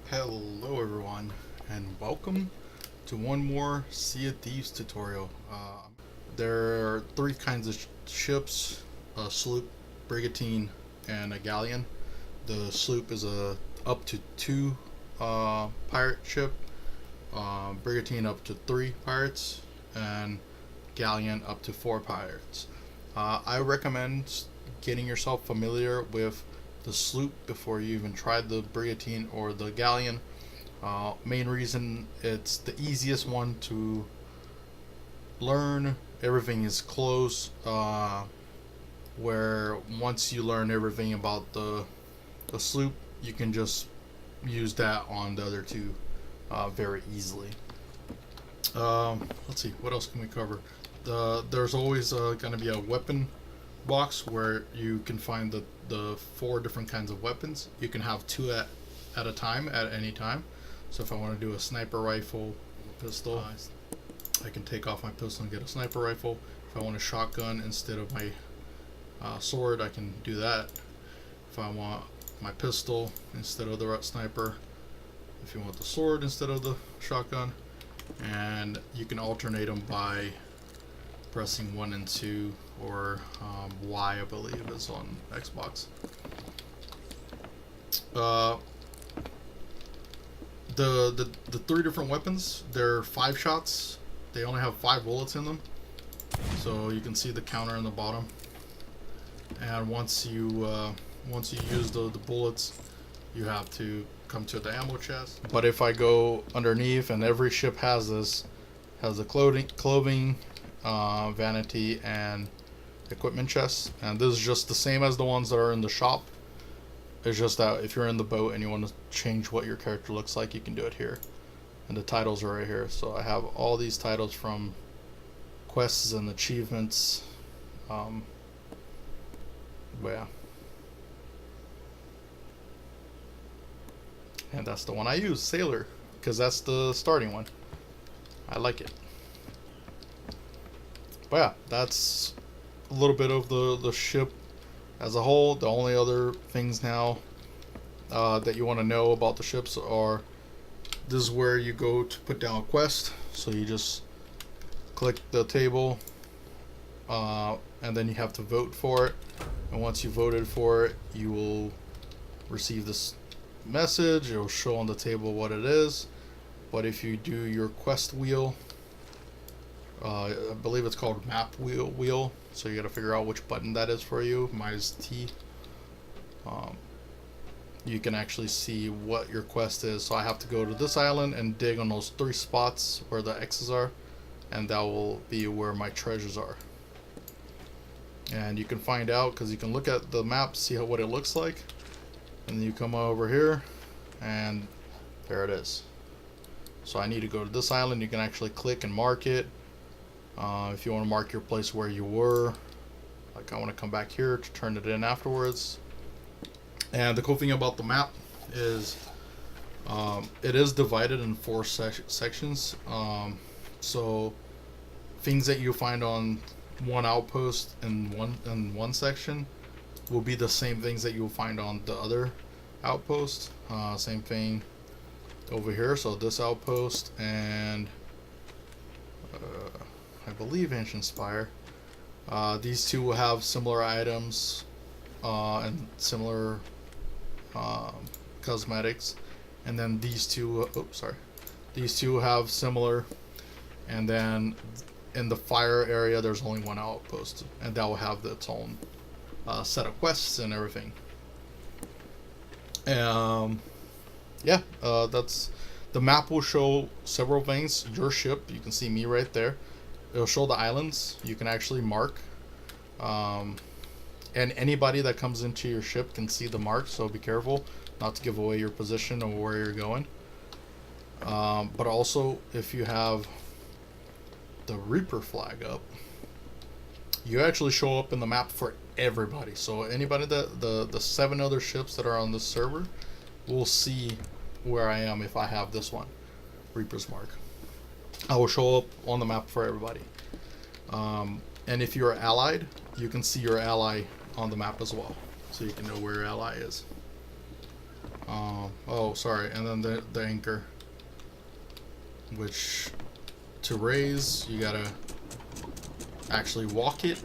Hello everyone, and welcome to one more Sea of Thieves tutorial. There are three kinds of ships: a sloop, brigantine, and a galleon. The sloop is a up to two pirate ship, brigantine up to three pirates, and galleon up to four pirates. I recommend getting yourself familiar with the sloop before you even try the brigantine or the galleon. Main reason, it's the easiest one to learn. Everything is close. Where once you learn everything about the sloop, you can just use that on the other two very easily. Let's see, what else can we cover? There's always going to be a weapon box where you can find the four different kinds of weapons. You can have two at a time at any time. So if I want to do a sniper rifle, pistol, I can take off my pistol and get a sniper rifle. If I want a shotgun instead of my sword, I can do that. If I want my pistol instead of the sniper, if you want the sword instead of the shotgun, and you can alternate them by pressing 1 and 2 or Y, I believe is on Xbox. The three different weapons, they're 5 shots. They only have 5 bullets in them, so you can see the counter in the bottom. And once you use the bullets, you have to come to the ammo chest. But if I go underneath, and every ship has this, has the clothing, vanity, and equipment chest, and this is just the same as the ones that are in the shop. It's just that if you're in the boat and you want to change what your character looks like, you can do it here. And the titles are right here. So I have all these titles from quests and achievements. But yeah. And that's the one I use, Sailor, because that's the starting one. I like it. But yeah, that's a little bit of the ship as a whole. The only other things now that you want to know about the ships are, this is where you go to put down a quest. So you just click the table, and then you have to vote for it. And once you voted for it, you will receive this message. It will show on the table what it is. But if you do your quest wheel, I believe it's called map wheel. So you got to figure out which button that is for you. Mine is T. You can actually see what your quest is. So I have to go to this island and dig on those 3 spots where the X's are, and that will be where my treasures are. And you can find out because you can look at the map, see what it looks like, and then you come over here, and there it is. So I need to go to this island. You can actually click and mark it. If you want to mark your place where you were, like I want to come back here to turn it in afterwards. And the cool thing about the map is it is divided in 4 sections. So things that you find on one outpost in one section will be the same things that you'll find on the other outpost. Same thing over here. So this outpost and I believe Ancient Spire. These two will have similar items and similar cosmetics, and then these two. These two have similar. And then in the fire area, there's only one outpost, and that will have its own set of quests and everything. Yeah, that's the map will show several things. Your ship, you can see me right there. It'll show the islands you can actually mark, and anybody that comes into your ship can see the mark, so be careful not to give away your position or where you're going. But also, if you have the Reaper flag up, you actually show up in the map for everybody. So anybody that the 7 other ships that are on this server will see where I am if I have this one, Reaper's mark. I will show up on the map for everybody. And if you're allied, you can see your ally on the map as well, so you can know where your ally is. Oh, sorry, and then the anchor, which to raise you gotta actually walk it,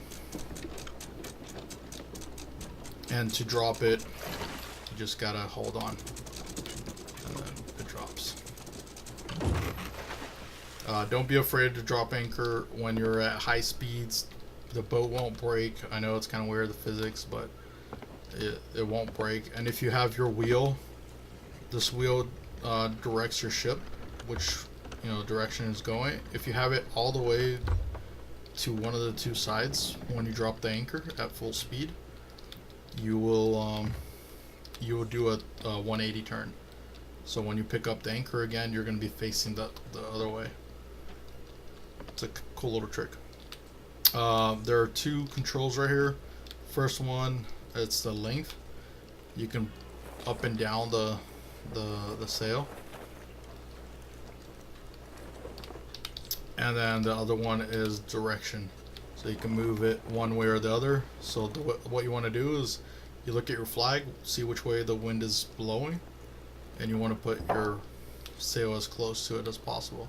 and to drop it you just gotta hold on, and then it drops. Don't be afraid to drop anchor when you're at high speeds. The boat won't break. I know it's kind of weird, the physics, but it won't break. And if you have your wheel, this wheel directs your ship, which direction is going. If you have it all the way to one of the two sides when you drop the anchor at full speed, you will do a 180 turn. So when you pick up the anchor again, you're going to be facing the other way. It's a cool little trick. There are two controls right here. First one, it's the length. You can up and down the sail. And then the other one is direction. So you can move it one way or the other. So what you want to do is you look at your flag, see which way the wind is blowing, and you want to put your sail as close to it as possible.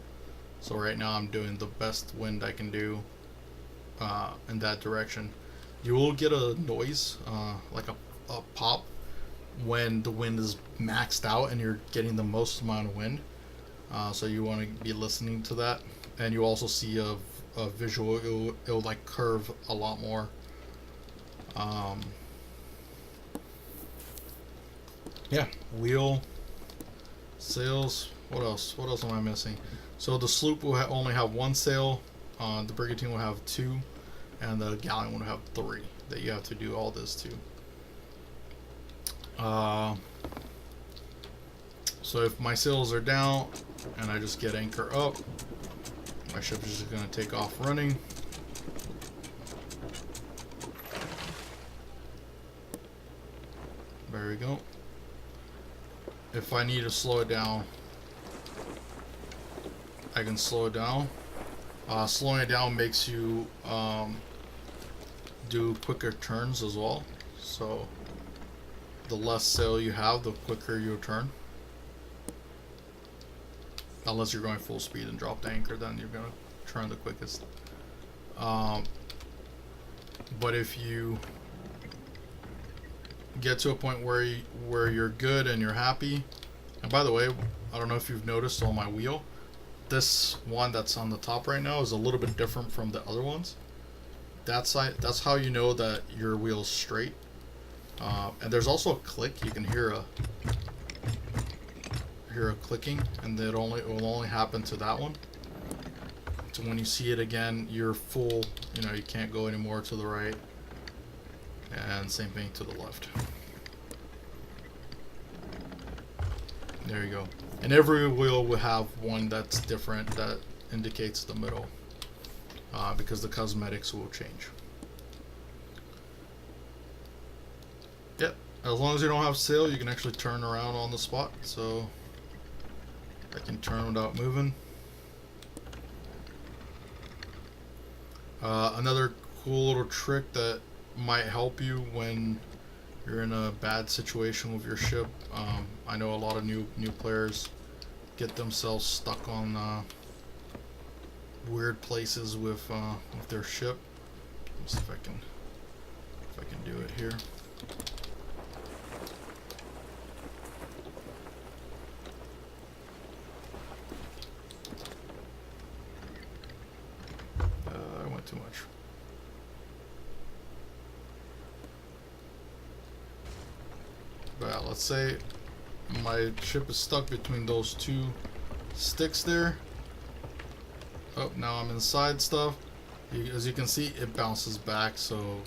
So right now I'm doing the best wind I can do in that direction. You will get a noise, like a pop, when the wind is maxed out and you're getting the most amount of wind. So you want to be listening to that, and you also see a visual. It'll like curve a lot more. Yeah, wheel, sails. What else? What else am I missing? So the sloop will only have one sail. The brigantine will have two, and the galleon will have three. That you have to do all this to. So if my sails are down and I just get anchor up, my ship is just going to take off running. There we go. If I need to slow it down, I can slow it down. Slowing it down makes you do quicker turns as well. So the less sail you have, the quicker you turn. Unless you're going full speed and drop the anchor, then you're going to turn the quickest. But if you get to a point where you're good and you're happy, and by the way, I don't know if you've noticed on my wheel, this one that's on the top right now is a little bit different from the other ones. That's how you know that your wheel's straight. And there's also a click. You can hear a clicking, and it will only happen to that one. So when you see it again, you're full. You can't go anymore to the right, and same thing to the left. There you go. And every wheel will have one that's different that indicates the middle, because the cosmetics will change. Yep. As long as you don't have sail, you can actually turn around on the spot. So I can turn without moving. Another cool little trick that might help you when you're in a bad situation with your ship. I know a lot of new players get themselves stuck on weird places with their ship. Let's see if I can do it here. I went too much. But let's say my ship is stuck between those two sticks there. Oh, now I'm inside stuff. As you can see, it bounces back. So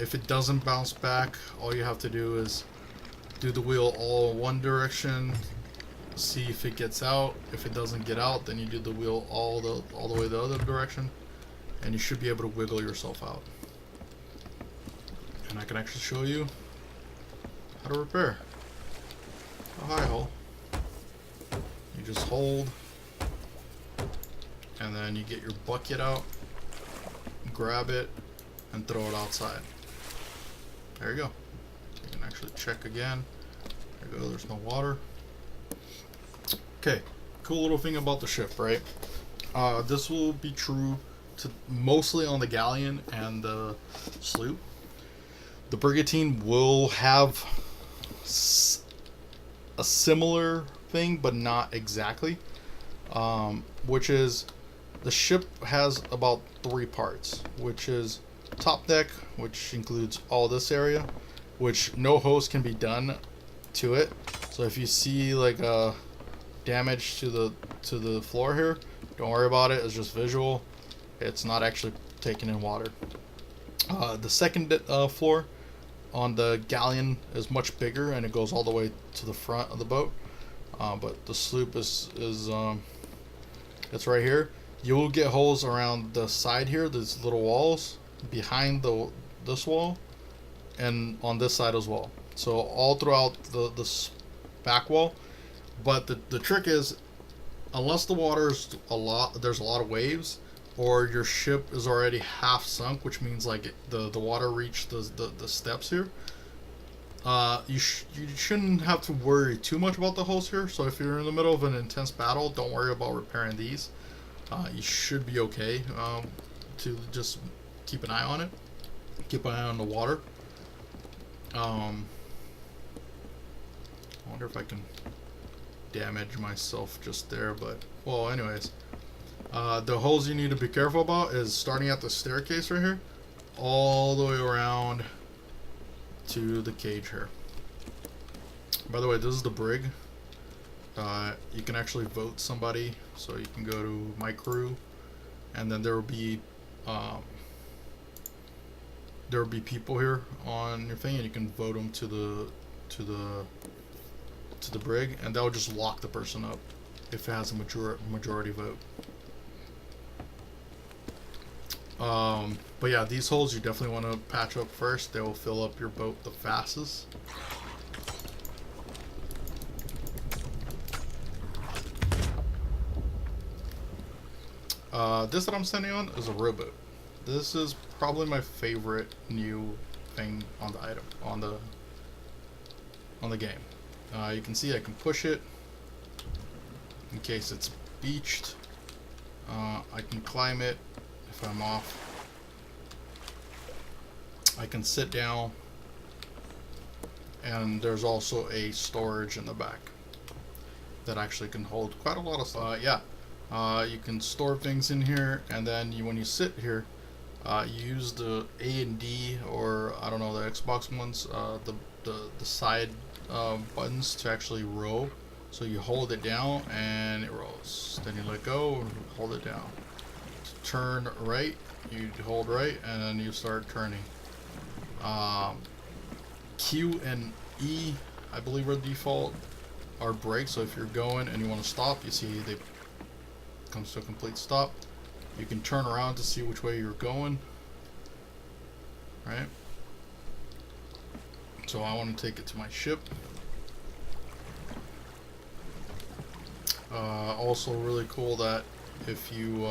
if it doesn't bounce back, all you have to do is do the wheel all one direction, see if it gets out. If it doesn't get out, then you do the wheel all the way the other direction, and you should be able to wiggle yourself out. And I can actually show you how to repair a high hull. You just hold, and then you get your bucket out, grab it, and throw it outside. There you go. You can actually check again. There you go, there's no water. Okay, cool little thing about the ship, right? This will be true to mostly on the galleon and the sloop. The brigantine will have a similar thing, but not exactly. Which is, the ship has about 3 parts, which is top deck, which includes all this area, which no hose can be done to it. So if you see like a damage to the floor here, don't worry about it. It's just visual. It's not actually taking in water. The second floor on the galleon is much bigger, and it goes all the way to the front of the boat. But the sloop is it's right here. You will get holes around the side here. There's little walls behind this wall, and on this side as well. So all throughout this back wall. But the trick is, unless the water's there's a lot of waves, or your ship is already half sunk, which means like the water reached the steps here, you shouldn't have to worry too much about the holes here. So if you're in the middle of an intense battle, don't worry about repairing these. You should be okay to just keep an eye on it. Keep an eye on the water. I wonder if I can damage myself just there, but well, anyways, the holes you need to be careful about is starting at the staircase right here, all the way around to the cage here. By the way, this is the brig. You can actually vote somebody, so you can go to my crew, and then there will be people here on your thing, and you can vote them to the brig, and that will just lock the person up if it has a majority vote. But yeah, these holes you definitely want to patch up first. They will fill up your boat the fastest. This that I'm standing on is a rowboat. This is probably my favorite new thing on the item on the game. You can see I can push it in case it's beached. I can climb it if I'm off. I can sit down, and there's also a storage in the back that actually can hold quite a lot of stuff. You can store things in here, and then when you sit here, you use the A and D, or I don't know, the Xbox ones, the side buttons to actually row. So you hold it down and it rolls. Then you let go and hold it down. To turn right, you hold right, and then you start turning. Q and E, I believe, are default, are brakes. So if you're going and you want to stop, you see they comes to a complete stop. You can turn around to see which way you're going. Right. So I want to take it to my ship. Also really cool that if you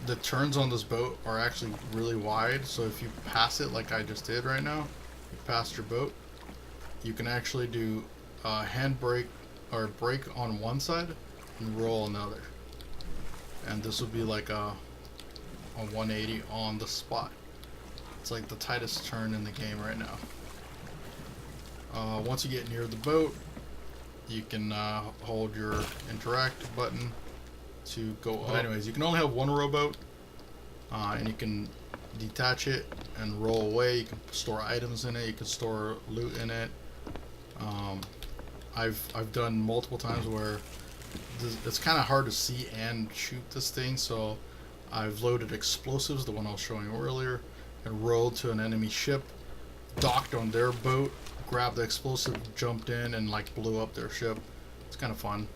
the turns on this boat are actually really wide, so if you pass it like I just did right now, you passed your boat, you can actually do hand brake or brake on one side and roll another, and this would be like a 180 on the spot. It's like the tightest turn in the game right now. Once you get near the boat, you can hold your interact button to go up. But anyways, you can only have one rowboat, and you can detach it and roll away. You can store items in it. You can store loot in it. I've done multiple times where it's kind of hard to see and shoot this thing, so I've loaded explosives, the one I was showing you earlier, and rowed to an enemy ship, docked on their boat, grabbed the explosive, jumped in, and like blew up their ship. It's kind of fun.